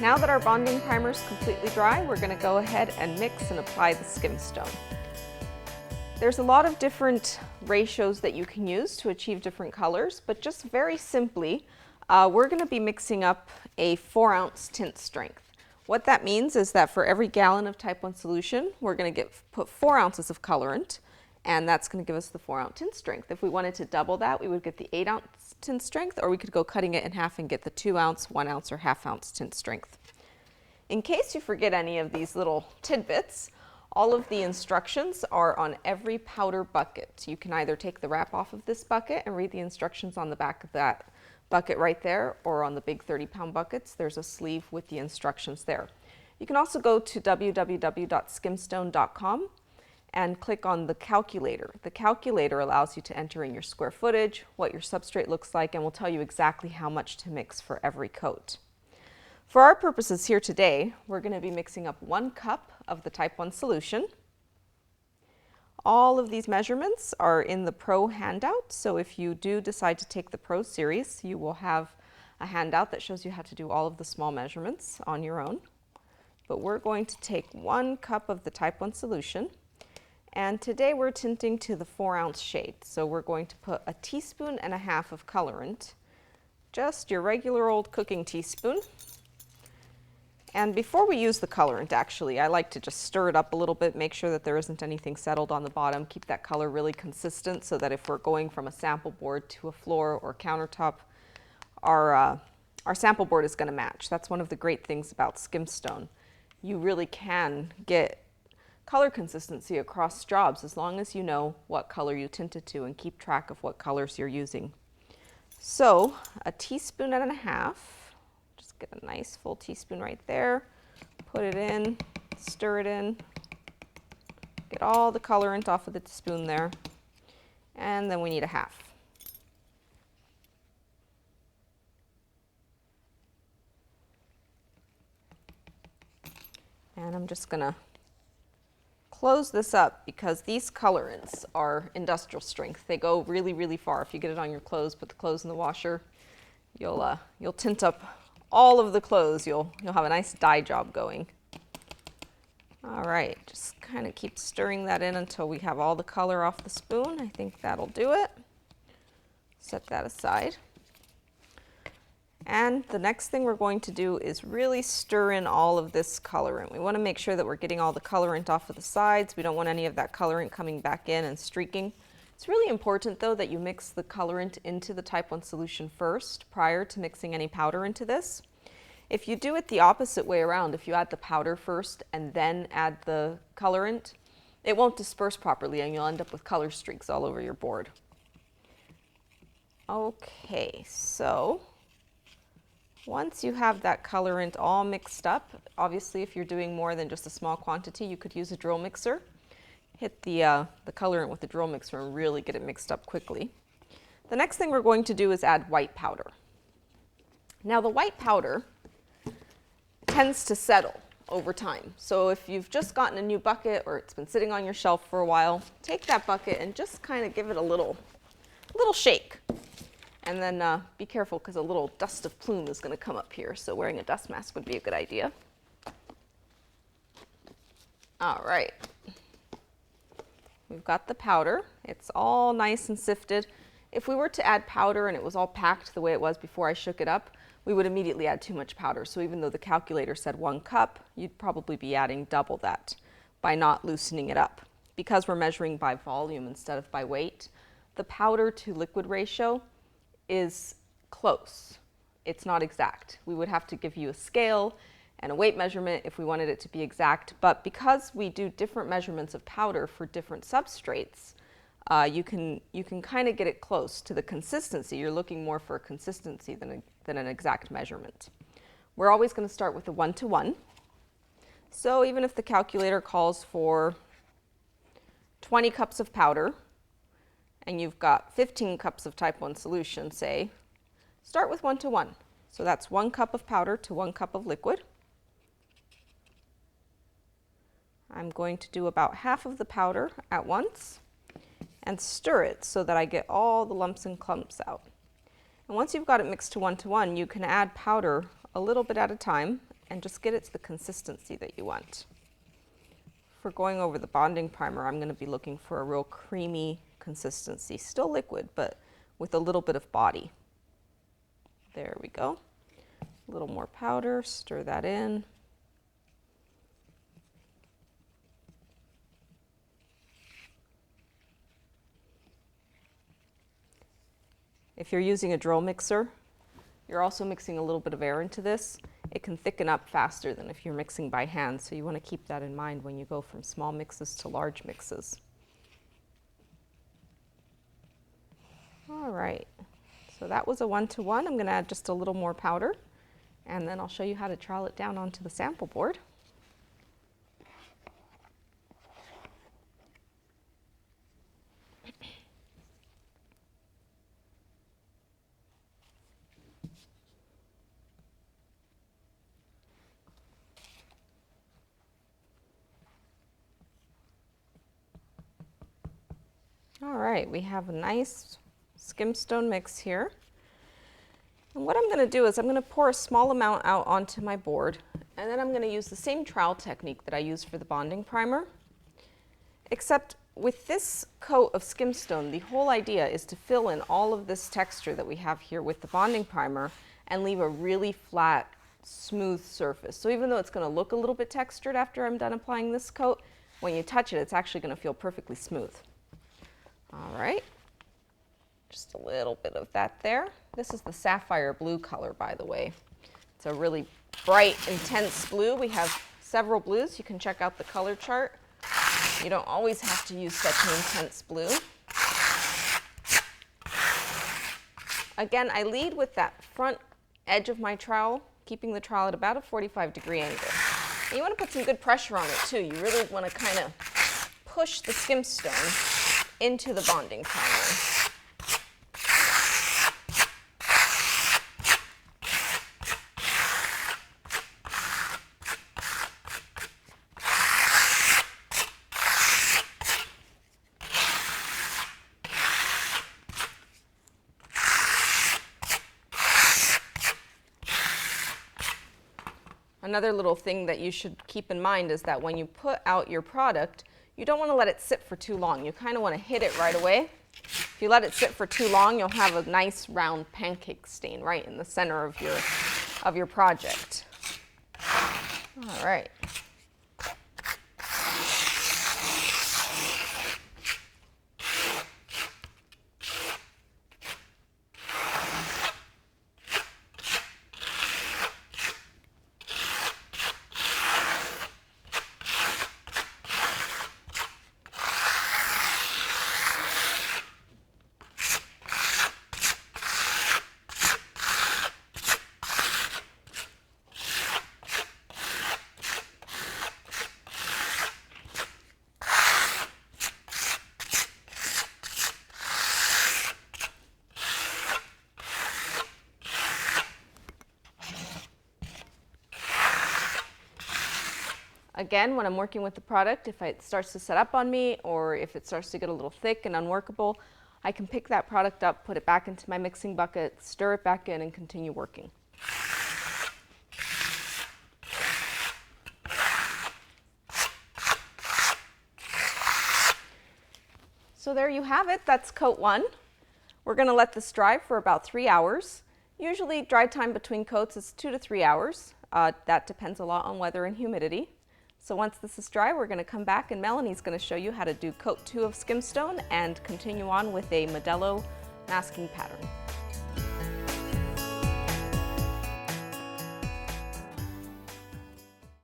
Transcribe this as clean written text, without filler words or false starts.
Now that our bonding primer is completely dry, we're going to go ahead and mix and apply the SkimStone. There's a lot of different ratios that you can use to achieve different colors, but just very simply, we're going to be mixing up a 4-ounce tint strength. What that means is that for every gallon of type 1 solution, we're going to put 4 ounces of colorant, and that's going to give us the 4-ounce tint strength. If we wanted to double that, we would get the 8-ounce tint strength, or we could go cutting it in half and get the 2-ounce, 1-ounce, or half-ounce tint strength. In case you forget any of these little tidbits, all of the instructions are on every powder bucket. You can either take the wrap off of this bucket and read the instructions on the back of that bucket right there, or on the big 30-pound buckets, there's a sleeve with the instructions there. You can also go to www.skimstone.com and click on the calculator. The calculator allows you to enter in your square footage, what your substrate looks like, and will tell you exactly how much to mix for every coat. For our purposes here today, we're going to be mixing up 1 cup of the type 1 solution. All of these measurements are in the Pro handout, so if you do decide to take the Pro series, you will have a handout that shows you how to do all of the small measurements on your own. But we're going to take 1 cup of the type 1 solution, and today we're tinting to the 4-ounce shade. So we're going to put 1.5 teaspoons of colorant, just your regular old cooking teaspoon. And before we use the colorant, actually, I like to just stir it up a little bit, make sure that there isn't anything settled on the bottom, keep that color really consistent so that if we're going from a sample board to a floor or countertop, our sample board is going to match. That's one of the great things about SkimStone. You really can get color consistency across jobs as long as you know what color you tinted to and keep track of what colors you're using. So 1.5 teaspoons, just get a nice full teaspoon right there, put it in, stir it in, get all the colorant off of the spoon there, and then we need 1/2. And I'm just going to close this up because these colorants are industrial strength. They go really, really far. If you get it on your clothes, put the clothes in the washer, you'll tint up all of the clothes. You'll have a nice dye job going. All right, just kind of keep stirring that in until we have all the color off the spoon. I think that'll do it. Set that aside. And the next thing we're going to do is really stir in all of this colorant. We want to make sure that we're getting all the colorant off of the sides. We don't want any of that colorant coming back in and streaking. It's really important, though, that you mix the colorant into the type 1 solution first prior to mixing any powder into this. If you do it the opposite way around, if you add the powder first and then add the colorant, it won't disperse properly and you'll end up with color streaks all over your board. Okay, so once you have that colorant all mixed up, obviously if you're doing more than just a small quantity, you could use a drill mixer. Hit the colorant with the drill mixer and really get it mixed up quickly. The next thing we're going to do is add white powder. Now the white powder tends to settle over time. So if you've just gotten a new bucket or it's been sitting on your shelf for a while, take that bucket and just kind of give it a little shake. And then be careful because a little dust of plume is going to come up here, so wearing a dust mask would be a good idea. All right. We've got the powder. It's all nice and sifted. If we were to add powder and it was all packed the way it was before I shook it up, we would immediately add too much powder. So even though the calculator said 1 cup, you'd probably be adding double that by not loosening it up. Because we're measuring by volume instead of by weight, the powder to liquid ratio is close. It's not exact. We would have to give you a scale and a weight measurement if we wanted it to be exact, but because we do different measurements of powder for different substrates, you can kind of get it close to the consistency. You're looking more for a consistency than an exact measurement. We're always going to start with a 1-to-1. So even if the calculator calls for 20 cups of powder, and you've got 15 cups of type 1 solution, say, start with 1-to-1. So that's 1 cup of powder to 1 cup of liquid. I'm going to do about half of the powder at once and stir it so that I get all the lumps and clumps out. And once you've got it mixed to 1-to-1, you can add powder a little bit at a time and just get it to the consistency that you want. For going over the bonding primer, I'm going to be looking for a real creamy consistency. Still liquid, but with a little bit of body. There we go. A little more powder, stir that in. If you're using a drill mixer, you're also mixing a little bit of air into this. It can thicken up faster than if you're mixing by hand, so you want to keep that in mind when you go from small mixes to large mixes. All right, so that was a 1-to-1. I'm going to add just a little more powder, and then I'll show you how to trowel it down onto the sample board. All right, we have a nice SkimStone mix here. And what I'm going to do is I'm going to pour a small amount out onto my board, and then I'm going to use the same trowel technique that I used for the bonding primer. Except with this coat of SkimStone, the whole idea is to fill in all of this texture that we have here with the bonding primer and leave a really flat, smooth surface. So even though it's going to look a little bit textured after I'm done applying this coat, when you touch it, it's actually going to feel perfectly smooth. All right, just a little bit of that there. This is the sapphire blue color, by the way. It's a really bright, intense blue. We have several blues. You can check out the color chart. You don't always have to use such an intense blue. Again, I lead with that front edge of my trowel, keeping the trowel at about a 45-degree angle. And you want to put some good pressure on it too. You really want to kind of push the SkimStone into the bonding primer. Another little thing that you should keep in mind is that when you put out your product, you don't want to let it sit for too long. You kind of want to hit it right away. If you let it sit for too long, you'll have a nice round pancake stain right in the center of your project. All right. Again, when I'm working with the product, if it starts to set up on me or if it starts to get a little thick and unworkable, I can pick that product up, put it back into my mixing bucket, stir it back in, and continue working. So there you have it. That's coat 1. We're going to let this dry for about 3 hours. Usually dry time between coats is 2 to 3 hours. That depends a lot on weather and humidity. So once this is dry, we're going to come back and Melanie's going to show you how to do coat 2 of SkimStone and continue on with a Modello masking pattern.